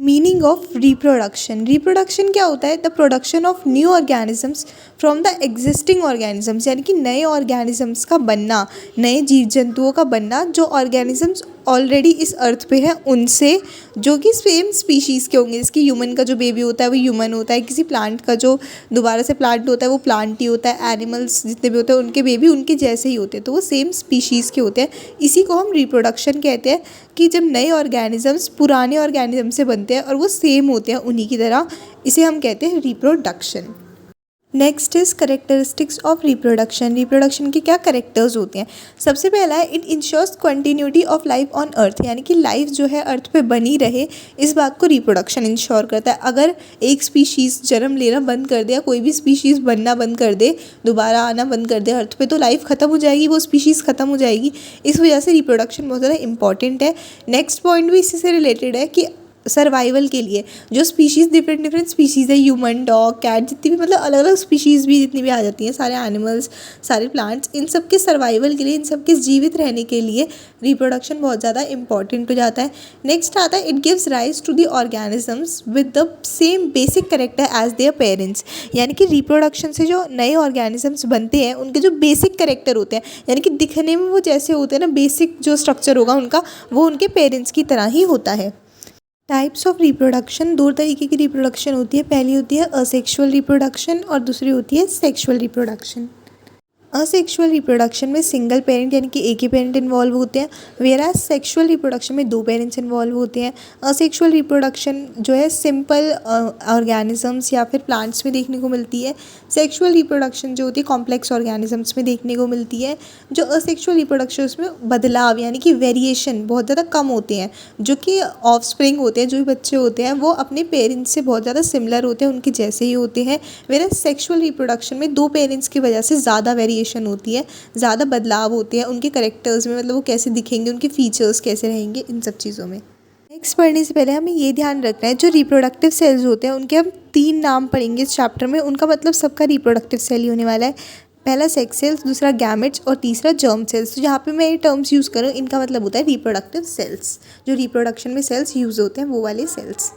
Meaning of reproduction. Reproduction क्या होता है? The production of new organisms from the existing organisms, यानी कि नए ऑर्गेनिजम्स का बनना, नए जीव जंतुओं का बनना जो ऑर्गेनिजम्स ऑलरेडी इस अर्थ पे है उनसे, जो कि सेम स्पीशीज़ के होंगे। जिसकी ह्यूमन का जो बेबी होता है वो ह्यूमन होता है, किसी प्लांट का जो दोबारा से प्लांट होता है वो प्लांट ही होता है, एनिमल्स जितने भी होते हैं उनके बेबी उनके जैसे ही होते हैं, तो वो सेम स्पीशीज़ के होते हैं। इसी को हम रिप्रोडक्शन कहते हैं कि जब नए ऑर्गेनिजम्स पुराने ऑर्गेनिज्म से बनते हैं और वो सेम होते हैं उन्हीं की तरह, इसे हम कहते हैं reproduction. Next is characteristics of reproduction. Reproduction के क्या करेक्टर्स होते हैं? सबसे पहला है it ensures continuity of life on earth, यानी कि लाइफ जो है अर्थ पे बनी रहे, इस बात को रिप्रोडक्शन इंश्योर करता है। अगर एक स्पीशीज़ जन्म लेना बंद कर दे या कोई भी स्पीशीज़ बनना बंद कर दे, दोबारा आना बंद कर दे अर्थ पे, तो लाइफ ख़त्म हो जाएगी, वो स्पीशीज़ ख़त्म हो जाएगी। इस वजह से रिप्रोडक्शन बहुत ज़्यादा इंपॉर्टेंट है। नेक्स्ट पॉइंट भी इसी से रिलेटेड है कि सर्वाइवल के लिए जो स्पीशीज़ डिफरेंट स्पीशीज़ है, ह्यूमन, डॉग, कैट, जितनी भी मतलब अलग अलग स्पीशीज़ भी जितनी भी आ जाती हैं, सारे एनिमल्स, सारे प्लांट्स, इन सब के सर्वाइवल के लिए, इन सब के जीवित रहने के लिए रिप्रोडक्शन बहुत ज़्यादा इंपॉर्टेंट हो जाता है। नेक्स्ट आता है it gives rise to the organisms with the same basic character as their parents, यानी कि रिप्रोडक्शन से जो नए ऑर्गेनिजम्स बनते हैं उनके जो बेसिक करेक्टर होते हैं, यानी कि दिखने में वो जैसे होते हैं ना, बेसिक जो स्ट्रक्चर होगा उनका, वो उनके पेरेंट्स की तरह ही होता है। टाइप्स ऑफ रिप्रोडक्शन, दो तरीके की रिप्रोडक्शन होती है। पहली होती है असेक्सुअल रिप्रोडक्शन और दूसरी होती है सेक्सुअल रिप्रोडक्शन। असेक्सुअल रिप्रोडक्शन में सिंगल पेरेंट यानी कि एक ही पेरेंट इन्वॉल्व होते हैं, वेराज सेक्सुअल रिप्रोडक्शन में दो पेरेंट्स इन्वॉल्व होते हैं। असेक्सुअल रिप्रोडक्शन जो है सिंपल ऑर्गेनिजम्स या फिर प्लांट्स में देखने को मिलती है। सेक्सुअल रिप्रोडक्शन जो होती है कॉम्प्लेक्स ऑर्गेनिजम्स में देखने को मिलती है। जो असेक्सुअल रिप्रोडक्शन उसमें बदलाव यानी कि वेरिएशन बहुत ज़्यादा कम होते हैं, जो कि ऑफस्प्रिंग होते हैं, जो भी बच्चे होते हैं वो अपने पेरेंट्स से बहुत ज़्यादा सिमिलर होते हैं, उनके जैसे ही होते हैं। वेराज सेक्सुअल रिप्रोडक्शन में दो पेरेंट्स की वजह से ज़्यादा वेरिएशन होती है, ज़्यादा बदलाव होते हैं उनके करेक्टर्स में, मतलब वो कैसे दिखेंगे, उनके फीचर्स कैसे रहेंगे, इन सब चीज़ों में। नेक्स्ट पढ़ने से पहले हमें ये ध्यान रखना है जो रिप्रोडक्टिव सेल्स होते हैं उनके हम 3 नाम पढ़ेंगे इस चैप्टर में। उनका मतलब सबका रिप्रोडक्टिव सेल ही होने वाला है। पहला सेक्स सेल्स, दूसरा गैमेट्स और तीसरा जर्म सेल्स। तो जहाँ पे मैं ये टर्म्स यूज़ करूँ इनका मतलब होता है रिप्रोडक्टिव सेल्स, जो रिप्रोडक्शन में सेल्स यूज़ होते हैं वो वाले सेल्स।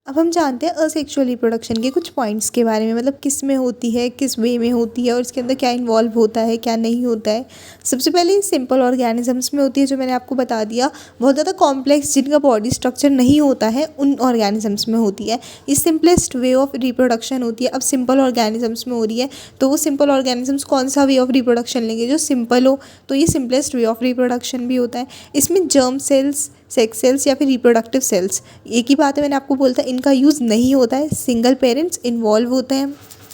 अब हम जानते हैं असेक्सुअल रिप्रोडक्शन के कुछ पॉइंट्स के बारे में, मतलब किस में होती है, किस वे में होती है और इसके अंदर क्या इन्वॉल्व होता है, क्या नहीं होता है। सबसे पहले सिंपल ऑर्गेनिजम्स में होती है, जो मैंने आपको बता दिया। बहुत ज़्यादा कॉम्प्लेक्स जिनका बॉडी स्ट्रक्चर नहीं होता है उन ऑर्गेनिजम्स में होती है। ये सिंपलेस्ट वे ऑफ रिप्रोडक्शन होती है। अब सिंपल ऑर्गेनिजम्स में हो रही है तो वो सिंपल ऑर्गेनिजम्स कौन सा वे ऑफ रिप्रोडक्शन लेंगे? जो सिंपल हो, तो ये सिंपलेस्ट वे ऑफ रिप्रोडक्शन भी होता है। इसमें जर्म सेल्स, सेक्स सेल्स या फिर रिप्रोडक्टिव सेल्स, एक ही बात है, मैंने आपको बोलता इनका यूज़ नहीं होता है। सिंगल पेरेंट्स इन्वॉल्व होते हैं,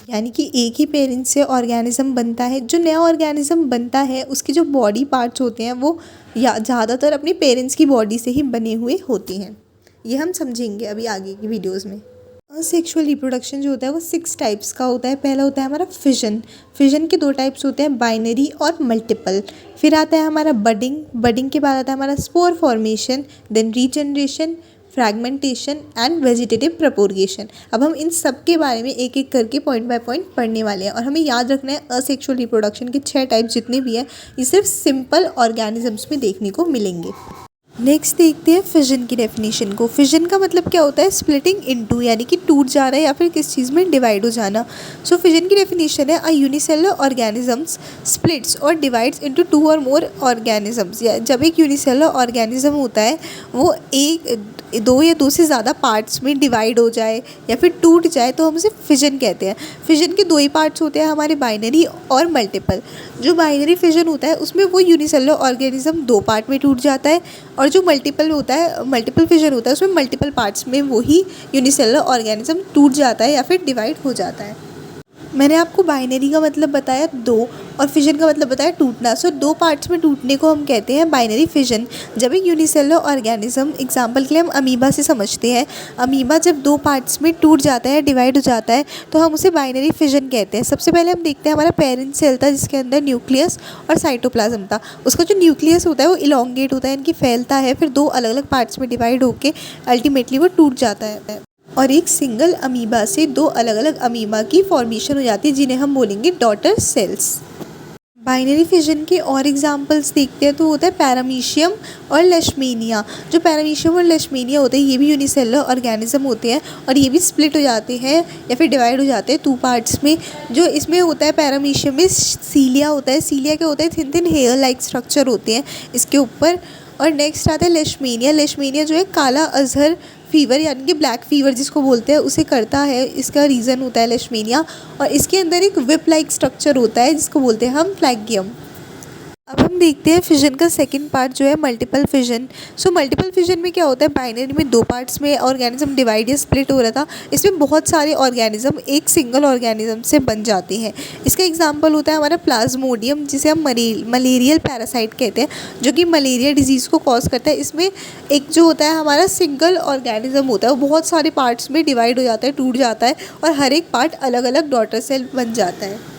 यानी कि एक ही पेरेंट्स से ऑर्गेनिज्म बनता है। जो नया ऑर्गेनिज्म बनता है उसके जो बॉडी पार्ट्स होते हैं वो या ज़्यादातर अपने पेरेंट्स की बॉडी से ही बने हुए होते हैं। ये हम समझेंगे अभी आगे की वीडियोज़ में। असेक्सुअल रिप्रोडक्शन जो होता है वो 6 टाइप्स का होता है। पहला होता है हमारा फिजन। फिजन के 2 टाइप्स होते हैं, बाइनरी और मल्टीपल। फिर आता है हमारा बडिंग। बडिंग के बाद आता है हमारा spore formation, then regeneration, fragmentation and vegetative propagation. अब हम इन सब के बारे में एक एक करके पॉइंट बाय पॉइंट पढ़ने वाले हैं और हमें याद रखना है असेक्सुअल रिप्रोडक्शन के 6 टाइप्स जितने भी हैं ये सिर्फ सिंपल ऑर्गेनिजम्स में देखने को मिलेंगे। नेक्स्ट देखते हैं फिजन की डेफिनेशन को। फिजन का मतलब क्या होता है? स्प्लिटिंग इनटू, यानी कि टूट जाना या फिर किस चीज़ में डिवाइड हो जाना। सो फिजन की डेफिनेशन है अ यूनिसेलुलर ऑर्गेनिजम्स स्प्लिट्स और डिवाइड्स इनटू 2 और मोर ऑर्गेनिजम्स। जब एक यूनिसेलुलर ऑर्गेनिज्म होता है वो दो या दो से ज़्यादा पार्ट्स में डिवाइड हो जाए या फिर टूट जाए तो हम उसे फिजन कहते हैं। फिजन के 2 ही पार्ट्स होते हैं हमारे, बाइनरी और मल्टीपल। जो बाइनरी फिजन होता है उसमें वो यूनिसेलुलर ऑर्गेनिज्म 2 पार्ट में टूट जाता है और जो मल्टीपल होता है, मल्टीपल फिजन होता है उसमें मल्टीपल पार्ट्स में वही यूनिसेलुलर ऑर्गेनिज्म टूट जाता है या फिर डिवाइड हो जाता है। मैंने आपको बाइनरी का मतलब बताया 2 और फिजन का मतलब बताया टूटना। सो 2 पार्ट्स में टूटने को हम कहते हैं बाइनरी फिजन। जब एक यूनिसेलुलर ऑर्गेनिज्म, एग्जांपल के लिए हम अमीबा से समझते हैं, अमीबा जब 2 पार्ट्स में टूट जाता है, डिवाइड हो जाता है, तो हम उसे बाइनरी फिजन कहते हैं। सबसे पहले हम देखते हैं हमारा पेरेंट सेल था जिसके अंदर न्यूक्लियस और साइटोप्लाज्म था। उसका जो न्यूक्लियस होता है वो इलोंगेट होता है, इनकी फैलता है, फिर 2 अलग अलग पार्ट्स में डिवाइड होकर अल्टीमेटली वो टूट जाता है और एक सिंगल अमीबा से 2 अलग अलग अमीबा की फॉर्मेशन हो जाती है जिन्हें हम बोलेंगे डॉटर सेल्स। बाइनरी फिजन के और एग्जांपल्स देखते हैं तो होता है पैरामीशियम और लेशमीनिया। जो पैरामीशियम और लेशमीनिया होते हैं ये भी यूनिसेलुलर ऑर्गेनिज्म होते हैं और ये भी स्प्लिट हो जाते हैं या फिर डिवाइड हो जाते हैं 2 पार्ट्स में। जो इसमें होता है पैरामीशियम में सीलिया होता है। सीलिया क्या होता है, thin thin hair like structure होते हैं इसके ऊपर। और नेक्स्ट आता है लेशमीनिया। लेशमीनिया जो है काला अजहर फीवर यानी कि ब्लैक फीवर जिसको बोलते हैं उसे करता है, इसका रीज़न होता है लेशमीनिया। और इसके अंदर एक विप लाइक स्ट्रक्चर होता है जिसको बोलते हैं हम फ्लैगियम। अब हम देखते हैं फिजन का सेकंड पार्ट जो है multiple fission. So multiple fission में क्या होता है, बाइनरी में 2 पार्ट्स में ऑर्गेनिज्म डिवाइड या स्प्लिट हो रहा था, इसमें बहुत सारे ऑर्गेनिज्म एक सिंगल ऑर्गेनिज्म से बन जाते हैं। इसका एग्जांपल होता है हमारा प्लाज्मोडियम जिसे हम मलेरियल पैरासाइट कहते हैं, जो कि मलेरिया डिजीज़ को कॉज करता है। इसमें एक जो होता है हमारा सिंगल ऑर्गेनिज्म होता है वो बहुत सारे पार्ट्स में डिवाइड हो जाता है, टूट जाता है और हर एक पार्ट अलग अलग डॉटर सेल बन जाता है।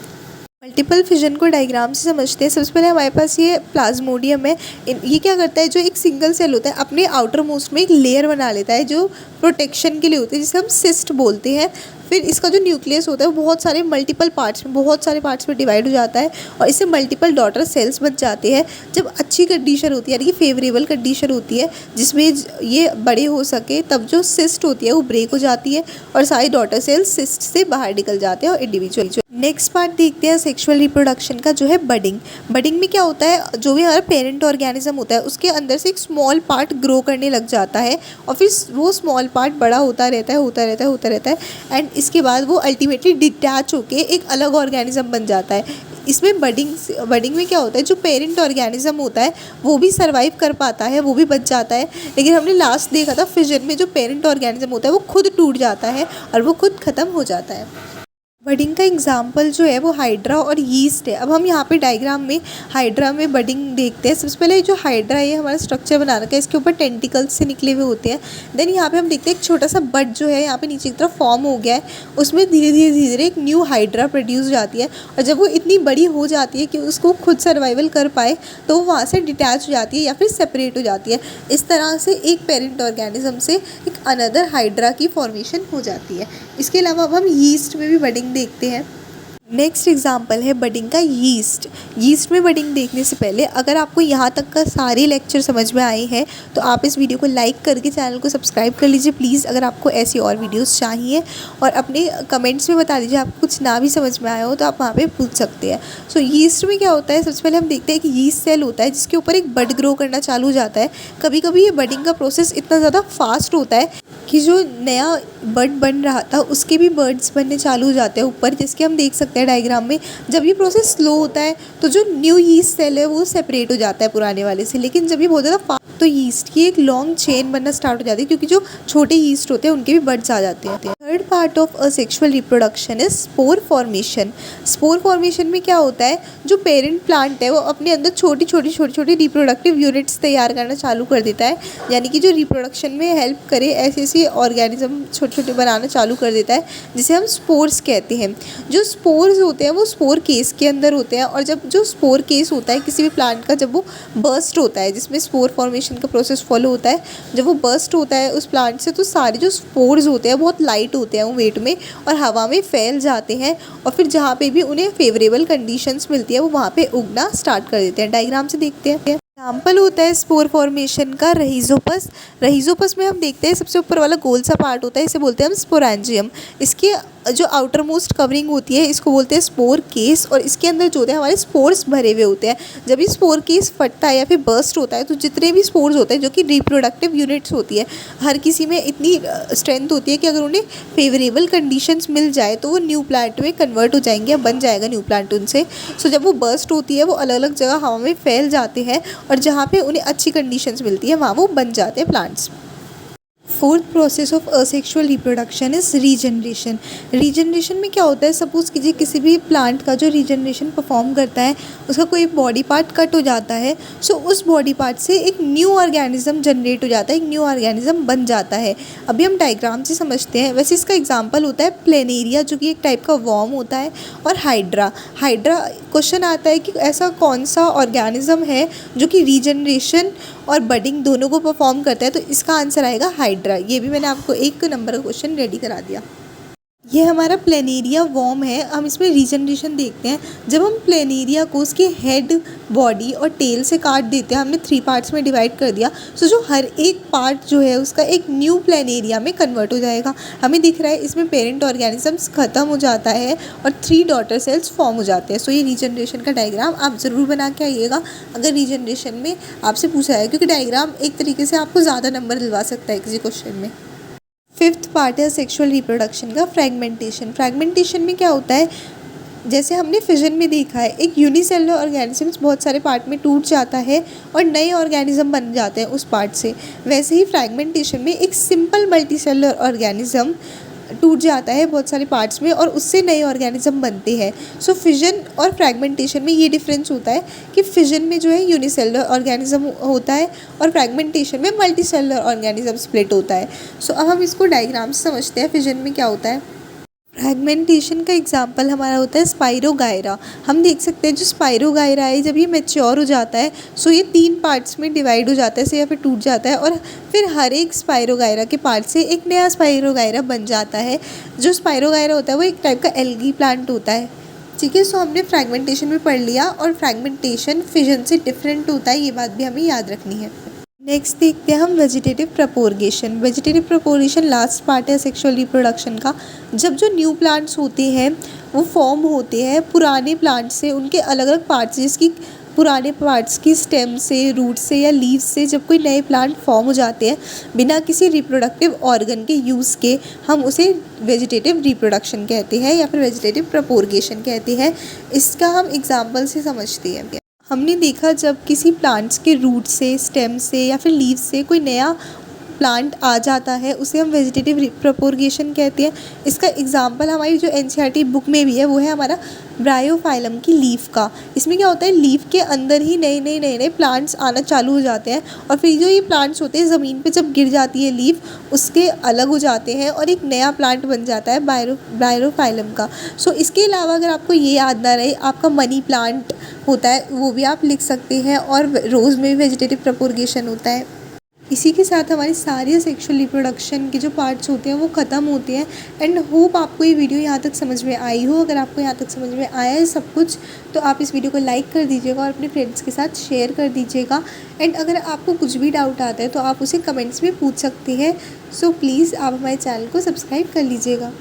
मल्टीपल फिजन को डायग्राम से समझते हैं। सबसे पहले हमारे पास ये प्लाज्मोडियम है। ये क्या करता है, जो एक सिंगल सेल होता है अपने आउटर मोस्ट में एक लेयर बना लेता है जो प्रोटेक्शन के लिए होती है, जिसे हम सिस्ट बोलते हैं। फिर इसका जो न्यूक्लियस होता है वो बहुत सारे पार्ट्स में डिवाइड हो जाता है और इससे मल्टीपल डॉटर सेल्स बन जाते हैं। जब अच्छी कंडीशन होती है यानी कि फेवरेबल कंडीशन होती है जिसमें ये बड़े हो सके, तब जो सिस्ट होती है वो ब्रेक हो जाती है और सारी डॉटर सेल्स सिस्ट से बाहर निकल जाते हैं और इंडिविजुअल। नेक्स्ट पार्ट देखते हैं सेक्सुअल रिप्रोडक्शन का, जो है बडिंग। बडिंग में क्या होता है, जो भी हमारा पेरेंट ऑर्गेनिज्म होता है उसके अंदर से एक स्मॉल पार्ट ग्रो करने लग जाता है और फिर वो स्मॉल पार्ट बड़ा होता रहता है एंड इसके बाद वो अल्टीमेटली डिटैच होके एक अलग ऑर्गेनिज्म बन जाता है। इसमें बडिंग में क्या होता है, जो पेरेंट ऑर्गेनिज्म होता है वो भी सर्वाइव कर पाता है, वो भी बच जाता है। लेकिन हमने लास्ट देखा था फिजन में जो पेरेंट ऑर्गेनिज्म होता है वो खुद टूट जाता है और वो खुद ख़त्म हो जाता है। बडिंग का एग्जाम्पल जो है वो हाइड्रा और यीस्ट है। अब हम यहाँ पे डायग्राम में हाइड्रा में बडिंग देखते हैं। सबसे पहले जो हाइड्रा है ये हमारा स्ट्रक्चर बना रखा है, इसके ऊपर टेंटिकल्स से निकले हुए होते हैं। देन यहाँ पे हम देखते हैं एक छोटा सा बड जो है यहाँ पे नीचे की तरफ फॉर्म हो गया है, उसमें धीरे धीरे एक न्यू हाइड्रा प्रोड्यूस हो जाती है और जब वो इतनी बड़ी हो जाती है कि उसको खुद सर्वाइवल कर पाए तो वो वहाँ से डिटैच हो जाती है या फिर सेपरेट हो जाती है। इस तरह से एक पेरेंट ऑर्गेनिज्म से एक अनदर हाइड्रा की फॉर्मेशन हो जाती है। इसके अलावा अब हम यीस्ट में भी बडिंग देखते हैं। नेक्स्ट एग्जाम्पल है बडिंग का यीस्ट। यीस्ट में बडिंग देखने से पहले अगर आपको यहाँ तक का सारे लेक्चर समझ में आए हैं तो आप इस वीडियो को लाइक करके चैनल को सब्सक्राइब कर लीजिए प्लीज़। अगर आपको ऐसी और वीडियोस चाहिए और अपने कमेंट्स में बता दीजिए आपको कुछ ना भी समझ में आया हो तो आप वहाँ पे पूछ सकते हैं। सो यीस्ट में क्या होता है, सबसे पहले हम देखते हैं कि यीस्ट सेल होता है जिसके ऊपर एक बड ग्रो करना चालू हो जाता है। कभी कभी ये बडिंग का प्रोसेस इतना ज़्यादा फास्ट होता है कि जो नया बड बन रहा था उसके भी बर्ड्स बनने चालू हो जाते हैं ऊपर, जिसके हम देख सकते हैं डायग्राम में। जब ये प्रोसेस स्लो होता है तो जो न्यू यीस्ट सेल है वो सेपरेट हो जाता है पुराने वाले से, लेकिन जब ये बहुत ज़्यादा तो यीस्ट की एक लॉन्ग चेन बनना स्टार्ट हो जाती है क्योंकि जो छोटे यीस्ट होते हैं उनके भी बर्ड्स आ जाते हैं। Third part of asexual reproduction is spore formation. Spore formation में क्या होता है, जो पेरेंट प्लांट है वो अपने अंदर छोटी छोटी रिप्रोडक्टिव यूनिट्स तैयार करना चालू कर देता है, यानी कि जो रिप्रोडक्शन में हेल्प करे ऐसे ऑर्गेनिज्म छोटे बनाना चालू कर देता है जिसे हम स्पोर्स कहते हैं। जो स्पोर्स होते हैं वो स्पोर केस के अंदर होते हैं और जब जो स्पोर केस होता है किसी भी प्लांट का, जब वो बर्स्ट होता है जिसमें स्पोर फॉर्मेशन का प्रोसेस फॉलो होता है, जब वो बर्स्ट होता है उस प्लांट से तो सारे जो स्पोर्स होते हैं बहुत लाइट होते हैं वो वेट में और हवा में फैल जाते हैं और फिर जहाँ पे भी उन्हें फेवरेबल कंडीशंस मिलती है वो वहाँ पे उगना स्टार्ट कर देते हैं। डायग्राम से देखते हैं। एग्जाम्पल होता है स्पोर फॉर्मेशन का रहीजोपस। रहीजोपस में हम देखते हैं सबसे ऊपर वाला गोल सा पार्ट होता है, इसे बोलते हैं हम स्पोरेंजियम। इसकी जो आउटर मोस्ट कवरिंग होती है इसको बोलते हैं स्पोर केस और इसके अंदर जो होते हैं हमारे स्पोर्स भरे हुए होते हैं। जब ये स्पोर केस फटता है या फिर बर्स्ट होता है तो जितने भी स्पोर्स होते हैं जो कि रिप्रोडक्टिव यूनिट्स होती है, हर किसी में इतनी स्ट्रेंथ होती है कि अगर उन्हें फेवरेबल कंडीशंस मिल जाए तो वो न्यू प्लांट में कन्वर्ट हो जाएंगे या बन जाएगा न्यू प्लांट उनसे। सो जब वो बर्स्ट होती है वो अलग अलग जगह हवा में फैल जाते हैं और जहाँ पे उन्हें अच्छी कंडीशंस मिलती है वहाँ वो बन जाते हैं plants. Fourth process of asexual reproduction is regeneration. Regeneration में क्या होता है, सपोज कीजिए किसी भी प्लांट का जो रीजनरेशन परफॉर्म करता है उसका कोई बॉडी पार्ट कट हो जाता है, सो उस बॉडी पार्ट से एक न्यू ऑर्गेनिज्म जनरेट हो जाता है, एक न्यू ऑर्गेनिज्म बन जाता है। अभी हम डायग्राम से समझते हैं। वैसे इसका एग्जाम्पल होता है प्लेनेरिया जो कि एक टाइप का वॉर्म होता है और हाइड्रा। क्वेश्चन आता है कि ऐसा कौन सा ऑर्गेनिज्म है जो कि रीजनरेशन और बडिंग दोनों को परफॉर्म करता है, तो इसका आंसर आएगा हाइड्रा। ये भी मैंने आपको 1 नंबर का क्वेश्चन रेडी करा दिया। ये हमारा प्लेनेरिया वॉर्म है। हम इसमें रीजनरेशन देखते हैं। जब हम प्लेनेरिया को उसके हेड, बॉडी और टेल से काट देते हैं, हमने 3 पार्ट्स में डिवाइड कर दिया, तो जो हर एक पार्ट जो है उसका एक न्यू प्लेनेरिया में कन्वर्ट हो जाएगा। हमें दिख रहा है इसमें पेरेंट ऑर्गेनिजम्स ख़त्म हो जाता है और 3 डॉटर सेल्स फॉर्म हो जाते हैं। सो ये रीजनरेशन का डायग्राम आप ज़रूर बना के आइएगा अगर रीजनरेशन में आपसे पूछा है, क्योंकि डायग्राम एक तरीके से आपको ज़्यादा नंबर दिलवा सकता है किसी क्वेश्चन में। 5th पार्ट है सेक्सुअल रिप्रोडक्शन का, फ्रैगमेंटेशन। फ्रैगमेंटेशन में क्या होता है, जैसे हमने फिजन में देखा है, एक यूनिसेलुलर ऑर्गेनिजम्स बहुत सारे पार्ट में टूट जाता है और नए ऑर्गेनिज्म बन जाते हैं उस पार्ट से। वैसे ही फ्रैगमेंटेशन में एक सिंपल मल्टीसेलुलर ऑर्गेनिज्म टूट जाता है बहुत सारे पार्ट्स में और उससे नए ऑर्गेनिज्म बनते हैं। सो फिजन और फ्रैगमेंटेशन में ये डिफरेंस होता है कि फिजन में जो है यूनिसेलुलर ऑर्गेनिज्म होता है और फ्रैगमेंटेशन में मल्टीसेलुलर ऑर्गेनिज्म स्प्लिट होता है। सो अब हम इसको डायग्राम से समझते हैं फिजन में क्या होता है। फ्रैगमेंटेशन का एग्जाम्पल हमारा होता है स्पाइरोगायरा। हम देख सकते हैं जो स्पाइरोगायरा है, जब ये मैच्योर हो जाता है, सो ये 3 पार्ट्स में डिवाइड हो जाता है या फिर टूट जाता है और फिर हर एक स्पाइरोगायरा के पार्ट से एक नया स्पाइरोगायरा बन जाता है। जो स्पाइरोगायरा होता है वो एक टाइप का एल्गी प्लांट होता है। ठीक है, सो हमने फ्रैगमेंटेशन में पढ़ लिया और फ्रैगमेंटेशन फिजन से डिफरेंट होता है, ये बात भी हमें याद रखनी है। नेक्स्ट देखते हैं हम वेजिटेटिव प्रपोर्गेशन। वेजिटेटिव प्रपोर्गेशन लास्ट पार्ट है सेक्सुअल रिप्रोडक्शन का। जब जो न्यू प्लांट्स होते हैं वो फॉर्म होते हैं पुराने प्लांट से, उनके अलग अलग पार्ट्स, जिसकी पुराने पार्ट्स की स्टेम से, रूट से या लीव्स से जब कोई नए प्लांट फॉर्म हो जाते हैं बिना किसी रिप्रोडक्टिव ऑर्गन के यूज़ के, हम उसे वेजिटेटिव रिप्रोडक्शन कहते हैं या फिर वेजिटेटिव प्रपोर्गेशन कहते हैं। इसका हम एग्जाम्पल से समझते हैं। हमने देखा जब किसी प्लांट्स के रूट से, स्टेम से या फिर लीव से कोई नया प्लांट आ जाता है उसे हम वेजिटेटिव प्रपोर्गेशन कहते हैं। इसका एग्जांपल हमारी जो एनसीईआरटी बुक में भी है वो है हमारा ब्रायोफाइलम की लीफ का। इसमें क्या होता है, लीफ के अंदर ही नए नए प्लांट्स आना चालू हो जाते हैं और फिर जो ये प्लांट्स होते हैं ज़मीन पे जब गिर जाती है लीफ, उसके अलग हो जाते हैं और एक नया प्लांट बन जाता है ब्रायोफाइलम का। सो इसके अलावा अगर आपको ये याद ना रहे, आपका मनी प्लांट होता है वो भी आप लिख सकते हैं और रोज़ में भी वेजिटेटिव प्रपोर्गेशन होता है। इसी के साथ हमारी सारी सेक्सुअल रिप्रोडक्शन के जो पार्ट्स होते हैं वो ख़त्म होते हैं। एंड होप आपको ये वीडियो यहाँ तक समझ में आई हो। अगर आपको यहाँ तक समझ में आया है सब कुछ, तो आप इस वीडियो को लाइक कर दीजिएगा और अपने फ्रेंड्स के साथ शेयर कर दीजिएगा। एंड अगर आपको कुछ भी डाउट आता है तो आप उसे कमेंट्स में पूछ सकते हैं। सो प्लीज़ आप हमारे चैनल को सब्सक्राइब कर लीजिएगा।